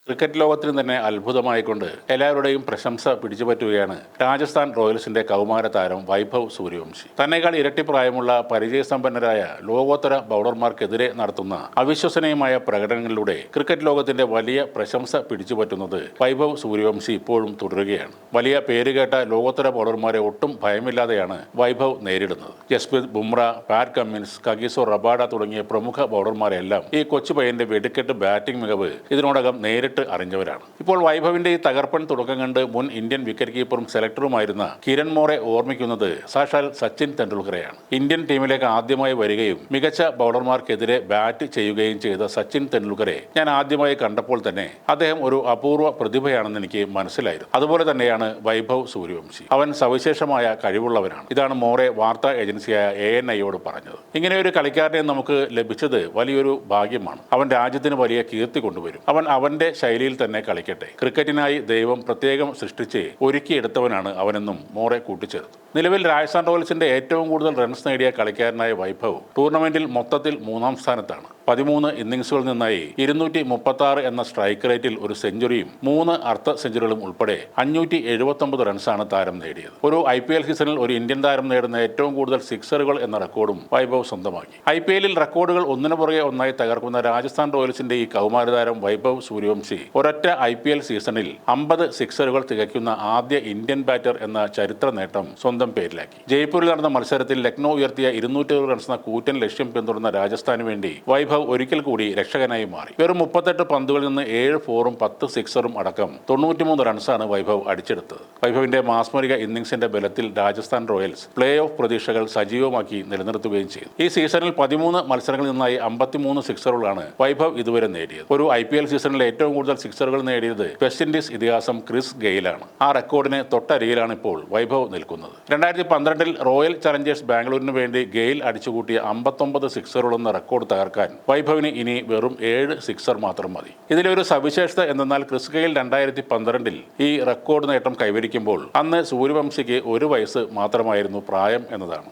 Cricket ലോകത്തിന് തന്നെ അത്ഭുതമായിക്കൊണ്ട് എല്ലാവരുടെയും പ്രശംസ പിടിച്ചുപറ്റുകയാണ് രാജസ്ഥാൻ റോയൽസിന്റെ കൗമാര താരം വൈഭവ് സൂര്യവംശി. തന്നെക്കാൾ ഇരട്ടി പ്രായമുള്ള പരിചയസമ്പന്നരായ ലോകോത്തര ബൗളർമാർക്കെതിരെ നടത്തുന്ന അവിശ്വസനീയമായ പ്രകടനങ്ങളിലൂടെ ക്രിക്കറ്റ് ലോകത്തിന്റെ വലിയ പ്രശംസ പിടിച്ചുപറ്റുന്നത് വൈഭവ് സൂര്യവംശി ഇപ്പോഴും തുടരുകയാണ്. വലിയ പേരുകേട്ട ലോകോത്തര ബൗളർമാരെ ഒട്ടും ഭയമില്ലാതെയാണ് വൈഭവ് നേരിടുന്നത്. Jasprit Bumrah, Pat Cummins, Kagiso Rabada തുടങ്ങിയ പ്രമുഖ ബൗളർമാരെല്ലാം ഈ കൊച്ചു പയ്യന്റെ വെടിക്കെട്ട് ബാറ്റിംഗ് മികവ് ഇതിനോടകം നേരിട്ട് അറിഞ്ഞവരാണ്. ഇപ്പോൾ വൈഭവിന്റെ ഈ തകർപ്പൻ തുടക്കം കണ്ട് മുൻ ഇന്ത്യൻ വിക്കറ്റ് കീപ്പറും സെലക്ടറുമായിരുന്ന കിരൺ മോറെ ഓർമ്മിക്കുന്നത് സാക്ഷാൽ സച്ചിൻ തെണ്ടുൽക്കറെയാണ്. ഇന്ത്യൻ ടീമിലേക്ക് ആദ്യമായി വരികയും മികച്ച ബൗളർമാർക്കെതിരെ ബാറ്റ് ചെയ്യുകയും ചെയ്ത സച്ചിൻ തെണ്ടുൽക്കറെ ഞാൻ ആദ്യമായി കണ്ടപ്പോൾ തന്നെ അദ്ദേഹം ഒരു അപൂർവ പ്രതിഭയാണെന്ന് എനിക്ക് മനസ്സിലായിരുന്നു. അതുപോലെ തന്നെയാണ് വൈഭവ് സൂര്യവംശി. അവൻ സവിശേഷമായ കഴിവുള്ളവനാണ്. ഇതാണ് മോറെ വാർത്താ ഏജൻസിയായ ANIയോട് പറഞ്ഞത്. ഇങ്ങനെ ഒരു കളിക്കാരനെ നമുക്ക് ലഭിച്ചത് വലിയൊരു ഭാഗ്യമാണ്. അവൻ രാജ്യത്തിന് വലിയ കീർത്തി കൊണ്ടുവരും. അവൻ അവന്റെ ശൈലിയിൽ തന്നെ കളിക്കട്ടെ. ക്രിക്കറ്റിനായി ദൈവം പ്രത്യേകം സൃഷ്ടിച്ച് ഒരുക്കിയെടുത്തവനാണ് അവനെന്നും മോറെ കൂട്ടിച്ചേർത്തു. നിലവിൽ രാജസ്ഥാൻ റോയൽസിന്റെ ഏറ്റവും കൂടുതൽ റൺസ് നേടിയ കളിക്കാരനായ വൈഭവ് ടൂർണമെന്റിൽ മൊത്തത്തിൽ 3-ാം സ്ഥാനത്താണ്. 13 ഇന്നിംഗ്സുകളിൽ നിന്നായി 276 എന്ന സ്ട്രൈക്ക് റേറ്റിൽ ഒരു സെഞ്ചുറിയും 3 അർദ്ധ സെഞ്ചുറികളും ഉൾപ്പെടെ 579 റൺസാണ് താരം നേടിയത്. ഒരു IPL സീസണിൽ ഒരു ഇന്ത്യൻ താരം നേടുന്ന ഏറ്റവും കൂടുതൽ സിക്സറുകൾ എന്ന റെക്കോർഡും വൈഭവ് സ്വന്തമാക്കി. IPLൽ റെക്കോർഡുകൾ ഒന്നിനു പുറകെ ഒന്നായി തകർക്കുന്ന രാജസ്ഥാൻ റോയൽസിന്റെ ഈ കൗമാരതാരം വൈഭവ് സൂര്യവംശി ഒരൊറ്റ IPL സീസണിൽ 50 സിക്സറുകൾ തികയ്ക്കുന്ന ആദ്യ ഇന്ത്യൻ ബാറ്റർ എന്ന ചരിത്ര നേട്ടം സ്വന്തം പേരിലാക്കി. ജയ്പൂരിൽ നടന്ന മത്സരത്തിൽ ലക്നൗ ഉയർത്തിയ 220 റൺസ് എന്ന കൂറ്റൻ ലക്ഷ്യം പിന്തുടർന്ന രാജസ്ഥാന് വേണ്ടി വൈഭവ് ഒരിക്കൽ കൂടി രക്ഷകനായി മാറി. വെറും 38 പന്തുകളിൽ നിന്ന് 7 ഫോറും 10 സിക്സറും അടക്കം 93 റൺസാണ് വൈഭവ് അടിച്ചെടുത്തത്. വൈഭവിന്റെ മാസ്മരിക ഇന്നിംഗ്സിന്റെ ബലത്തിൽ രാജസ്ഥാൻ റോയൽസ് പ്ലേ ഓഫ് പ്രതീക്ഷകൾ സജീവമാക്കി നിലനിർത്തുകയും ചെയ്തു. ഈ സീസണിൽ 13 മത്സരങ്ങളിൽ നിന്നായി 53 സിക്സറുകളാണ് വൈഭവ് ഇതുവരെ നേടിയത്. ഒരു IPL സീസണിൽ ഏറ്റവും കൂടുതൽ സിക്സറുകൾ നേടിയത് വെസ്റ്റ് ഇൻഡീസ് ഇതിഹാസം ക്രിസ് ഗെയിലാണ്. ആ റെക്കോർഡിന് തൊട്ടരികിലാണ് ഇപ്പോൾ വൈഭവ് നിൽക്കുന്നത്. 2012 റോയൽ ചലഞ്ചേഴ്സ് ബാംഗ്ലൂരിന് വേണ്ടി ഗെയിൽ അടിച്ചുകൂട്ടിയ 59 സിക്സറുകളെന്ന റെക്കോർഡ് തകർക്കാൻ വൈഭവിന് ഇനി വെറും 7 സിക്സർ മാത്രം മതി. ഇതിലൊരു സവിശേഷത എന്തെന്നാൽ ക്രിസ് ഗെയിൽ 2012 ഈ റെക്കോർഡ് നേട്ടം കൈവരിക്കുമ്പോൾ അന്ന് സൂര്യവംശിക്ക് 1 വയസ്സ് മാത്രമായിരുന്നു പ്രായം എന്നതാണ്.